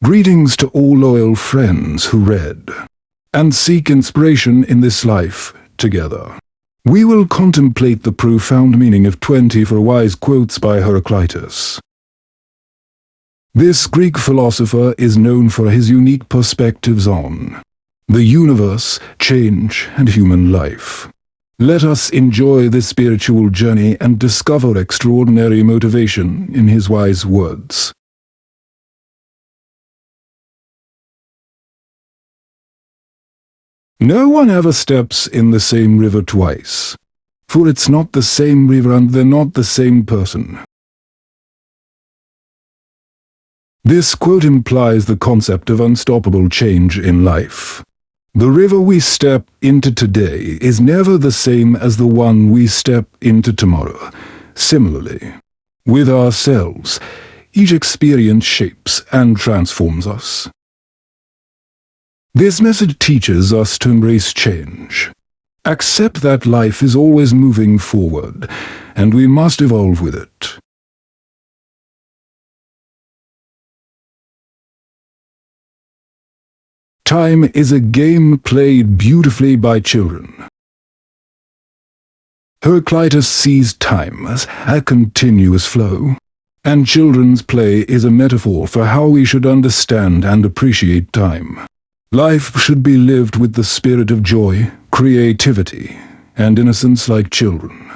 Greetings to all loyal friends who read and seek inspiration in this life together. We will contemplate the profound meaning of 24 wise quotes by Heraclitus. This Greek philosopher is known for his unique perspectives on the universe, change, and human life. Let us enjoy this spiritual journey and discover extraordinary motivation in his wise words. No one ever steps in the same river twice, for it's not the same river and they're not the same person. This quote implies the concept of unstoppable change in life. The river we step into today is never the same as the one we step into tomorrow. Similarly, with ourselves, each experience shapes and transforms us. This message teaches us to embrace change. Accept that life is always moving forward, and we must evolve with it. Time is a game played beautifully by children. Heraclitus sees time as a continuous flow, and children's play is a metaphor for how we should understand and appreciate time. Life should be lived with the spirit of joy, creativity, and innocence like children.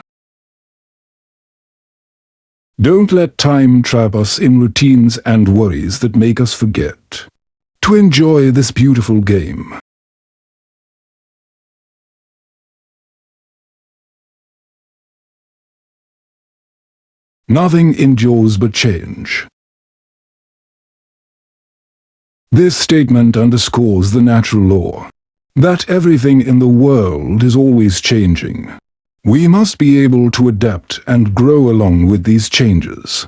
Don't let time trap us in routines and worries that make us forget to enjoy this beautiful game. Nothing endures but change. This statement underscores the natural law that everything in the world is always changing. We must be able to adapt and grow along with these changes.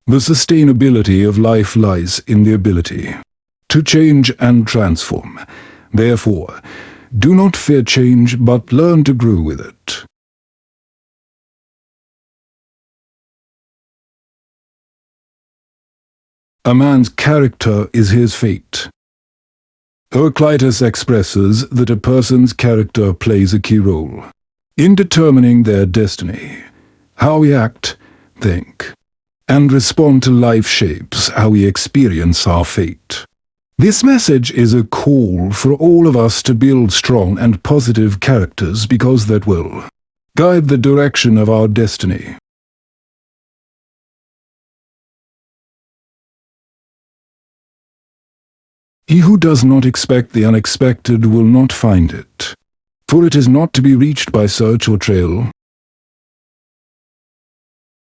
The sustainability of life lies in the ability to change and transform. Therefore, do not fear change, but learn to grow with it. A man's character is his fate. Heraclitus expresses that a person's character plays a key role in determining their destiny. How we act, think, and respond to life shapes how we experience our fate. This message is a call for all of us to build strong and positive characters because that will guide the direction of our destiny. He who does not expect the unexpected will not find it, for it is not to be reached by search or trail.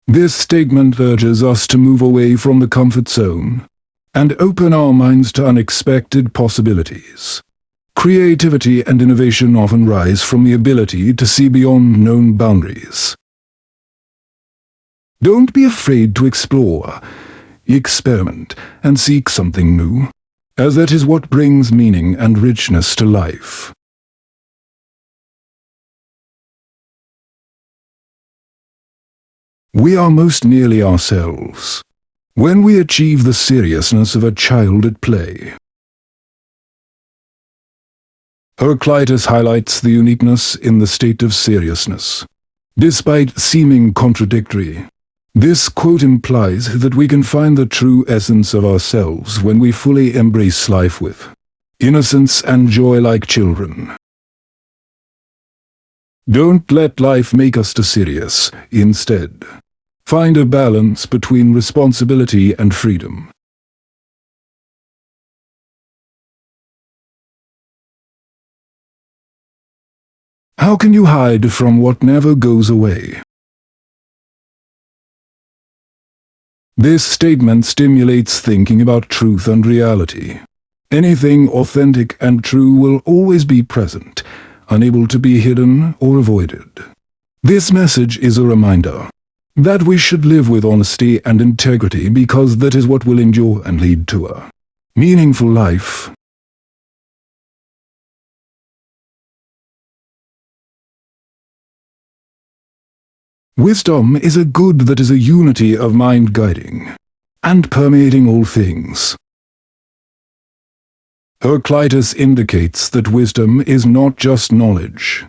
This statement urges us to move away from the comfort zone and open our minds to unexpected possibilities. Creativity and innovation often rise from the ability to see beyond known boundaries. Don't be afraid to explore, experiment, and seek something new, as that is what brings meaning and richness to life. We are most nearly ourselves when we achieve the seriousness of a child at play. Heraclitus highlights the uniqueness in the state of seriousness. Despite seeming contradictory, this quote implies that we can find the true essence of ourselves when we fully embrace life with innocence and joy like children. Don't let life make us too serious. Instead, find a balance between responsibility and freedom. How can you hide from what never goes away? This statement stimulates thinking about truth and reality. Anything authentic and true will always be present, unable to be hidden or avoided. This message is a reminder that we should live with honesty and integrity because that is what will endure and lead to a meaningful life. Wisdom is a good that is a unity of mind guiding and permeating all things. Heraclitus indicates that wisdom is not just knowledge,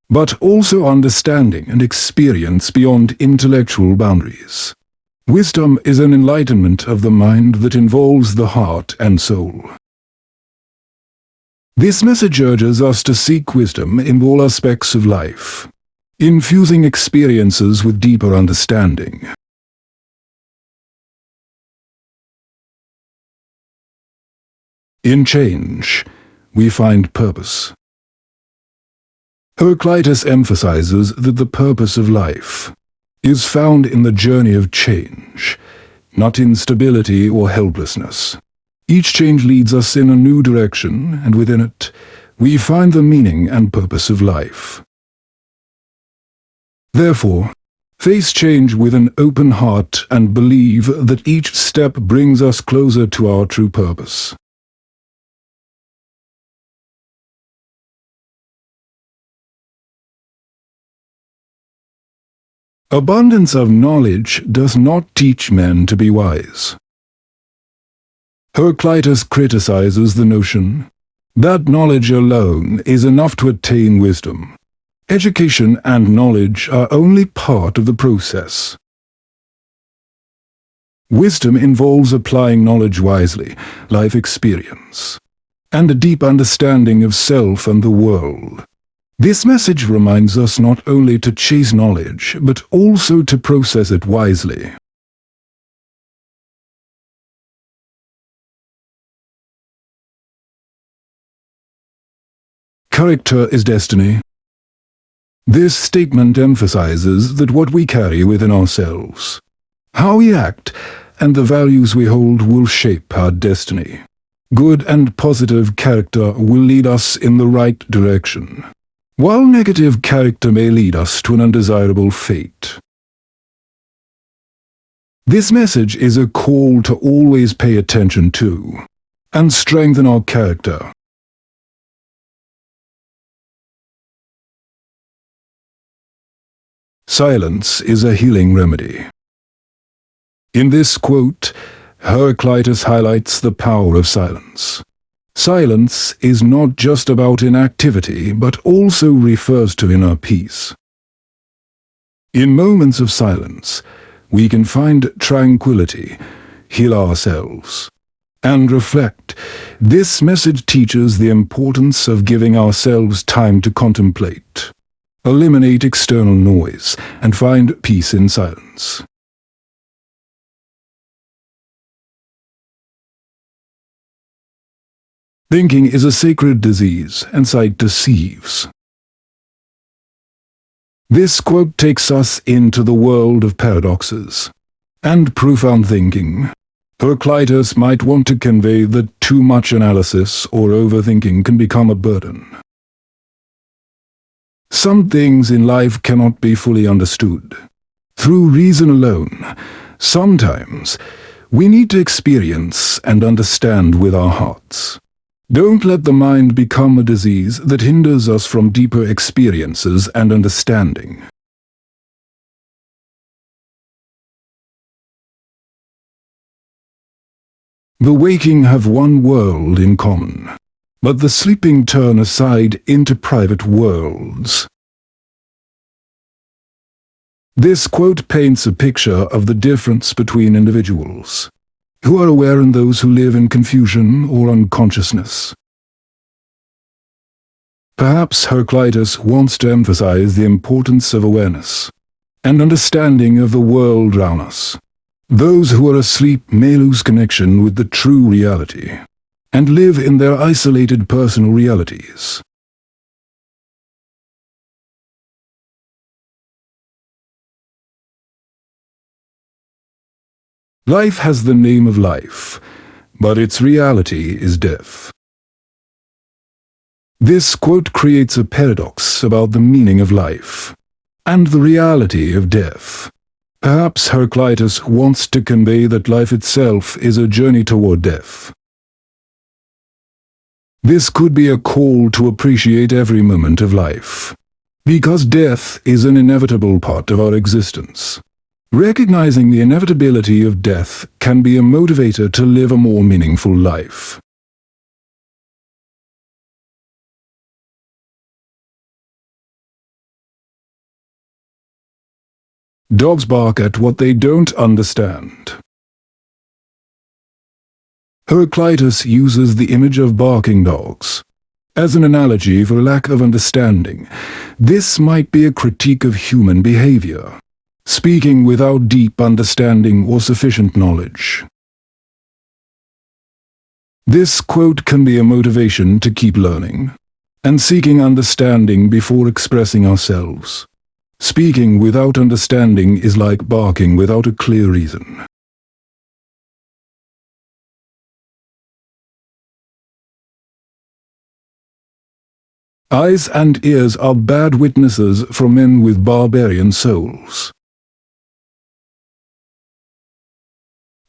but also understanding and experience beyond intellectual boundaries. Wisdom is an enlightenment of the mind that involves the heart and soul. This message urges us to seek wisdom in all aspects of life, infusing experiences with deeper understanding. In change, we find purpose. Heraclitus emphasizes that the purpose of life is found in the journey of change, not in stability or helplessness. Each change leads us in a new direction, and within it, we find the meaning and purpose of life. Therefore, face change with an open heart and believe that each step brings us closer to our true purpose. Abundance of knowledge does not teach men to be wise. Heraclitus criticizes the notion that knowledge alone is enough to attain wisdom. Education and knowledge are only part of the process. Wisdom involves applying knowledge wisely, life experience, and a deep understanding of self and the world. This message reminds us not only to chase knowledge, but also to process it wisely. Character is destiny. This statement emphasizes that what we carry within ourselves, how we act, and the values we hold will shape our destiny. Good and positive character will lead us in the right direction, while negative character may lead us to an undesirable fate. This message is a call to always pay attention to and strengthen our character. Silence is a healing remedy. In this quote, Heraclitus highlights the power of silence. Silence is not just about inactivity, but also refers to inner peace. In moments of silence, we can find tranquility, heal ourselves, and reflect. This message teaches the importance of giving ourselves time to contemplate, eliminate external noise, and find peace in silence. Thinking is a sacred disease, and sight deceives. This quote takes us into the world of paradoxes and profound thinking. Heraclitus might want to convey that too much analysis or overthinking can become a burden. Some things in life cannot be fully understood through reason alone. Sometimes we need to experience and understand with our hearts. Don't let the mind become a disease that hinders us from deeper experiences and understanding. The waking have one world in common, but the sleeping turn aside into private worlds. This quote paints a picture of the difference between individuals who are aware and those who live in confusion or unconsciousness. Perhaps Heraclitus wants to emphasize the importance of awareness and understanding of the world around us. Those who are asleep may lose connection with the true reality and live in their isolated personal realities. Life has the name of life, but its reality is death. This quote creates a paradox about the meaning of life and the reality of death. Perhaps Heraclitus wants to convey that life itself is a journey toward death. This could be a call to appreciate every moment of life, because death is an inevitable part of our existence. Recognizing the inevitability of death can be a motivator to live a more meaningful life. Dogs bark at what they don't understand. Heraclitus uses the image of barking dogs as an analogy for lack of understanding. This might be a critique of human behavior, speaking without deep understanding or sufficient knowledge. This quote can be a motivation to keep learning and seeking understanding before expressing ourselves. Speaking without understanding is like barking without a clear reason. Eyes and ears are bad witnesses for men with barbarian souls.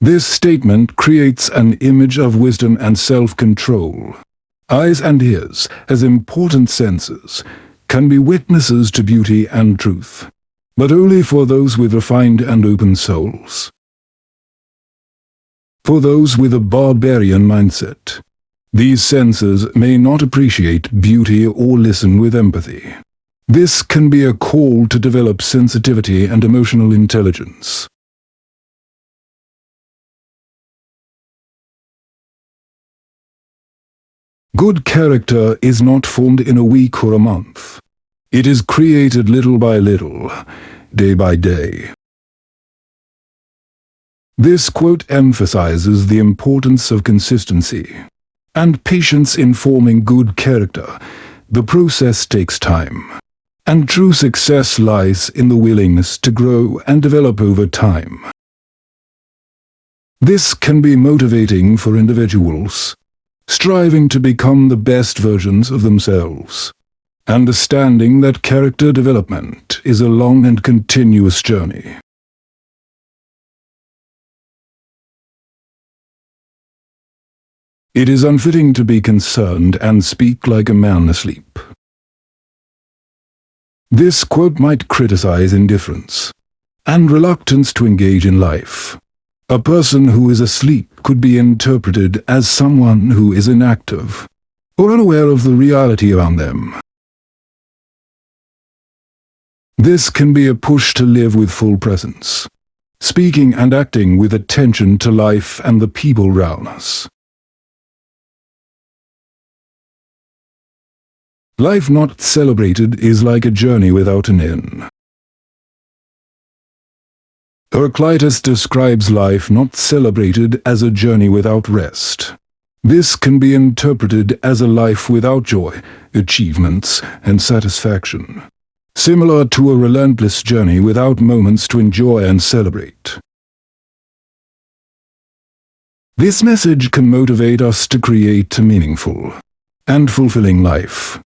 This statement creates an image of wisdom and self-control. Eyes and ears, as important senses, can be witnesses to beauty and truth, but only for those with refined and open souls. For those with a barbarian mindset, these senses may not appreciate beauty or listen with empathy. This can be a call to develop sensitivity and emotional intelligence. Good character is not formed in a week or a month. It is created little by little, day by day. This quote emphasizes the importance of consistency and patience in forming good character. The process takes time, and true success lies in the willingness to grow and develop over time. This can be motivating for individuals striving to become the best versions of themselves, understanding that character development is a long and continuous journey. It is unfitting to be concerned and speak like a man asleep. This quote might criticize indifference and reluctance to engage in life. A person who is asleep could be interpreted as someone who is inactive or unaware of the reality around them. This can be a push to live with full presence, speaking and acting with attention to life and the people around us. Life not celebrated is like a journey without an end. Heraclitus describes life not celebrated as a journey without rest. This can be interpreted as a life without joy, achievements, and satisfaction, similar to a relentless journey without moments to enjoy and celebrate. This message can motivate us to create a meaningful and fulfilling life.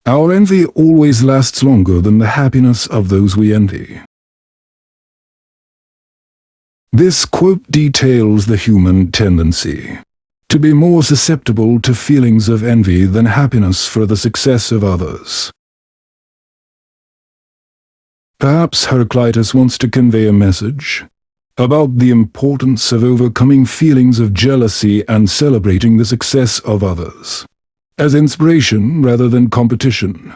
Our envy always lasts longer than the happiness of those we envy. This quote details the human tendency to be more susceptible to feelings of envy than happiness for the success of others. Perhaps Heraclitus wants to convey a message about the importance of overcoming feelings of jealousy and celebrating the success of others as inspiration rather than competition.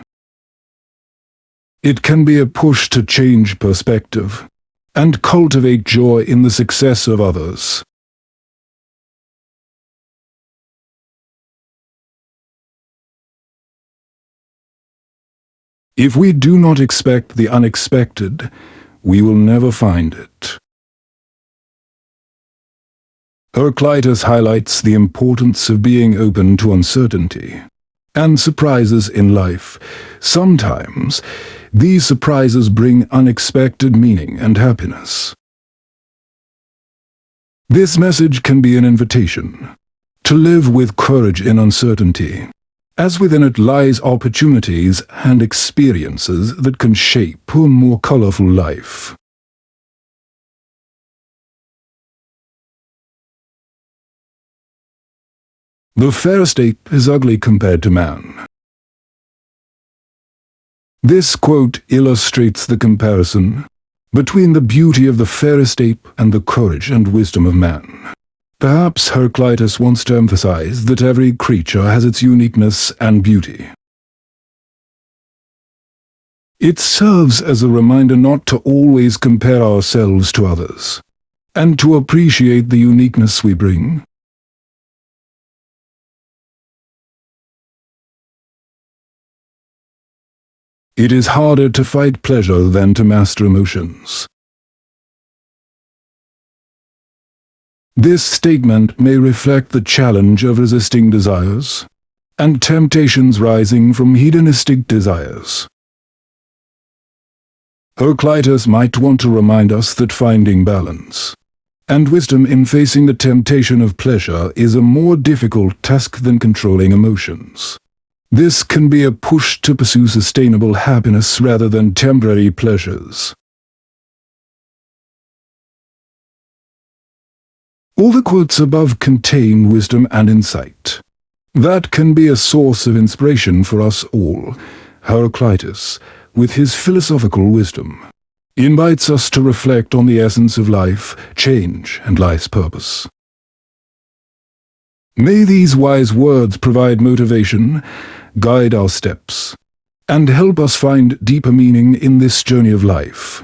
It can be a push to change perspective and cultivate joy in the success of others. If we do not expect the unexpected, we will never find it. Heraclitus highlights the importance of being open to uncertainty and surprises in life. Sometimes, these surprises bring unexpected meaning and happiness. This message can be an invitation to live with courage in uncertainty, as within it lies opportunities and experiences that can shape a more colorful life. The fairest ape is ugly compared to man. This quote illustrates the comparison between the beauty of the fairest ape and the courage and wisdom of man. Perhaps Heraclitus wants to emphasize that every creature has its uniqueness and beauty. It serves as a reminder not to always compare ourselves to others, and to appreciate the uniqueness we bring. It is harder to fight pleasure than to master emotions. This statement may reflect the challenge of resisting desires, and temptations rising from hedonistic desires. Heraclitus might want to remind us that finding balance and wisdom in facing the temptation of pleasure is a more difficult task than controlling emotions. This can be a push to pursue sustainable happiness rather than temporary pleasures. All the quotes above contain wisdom and insight. That can be a source of inspiration for us all. Heraclitus, with his philosophical wisdom, invites us to reflect on the essence of life, change, and life's purpose. May these wise words provide motivation, guide our steps, and help us find deeper meaning in this journey of life.